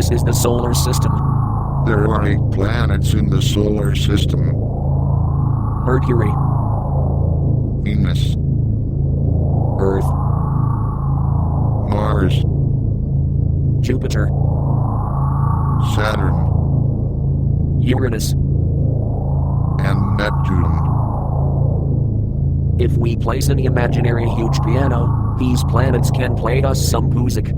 This is the solar system. There are 8 planets in the solar system. Mercury, Venus, Earth, Mars, Jupiter, Saturn, Uranus. and Neptune. If we place an imaginary huge piano, these planets can play us some music.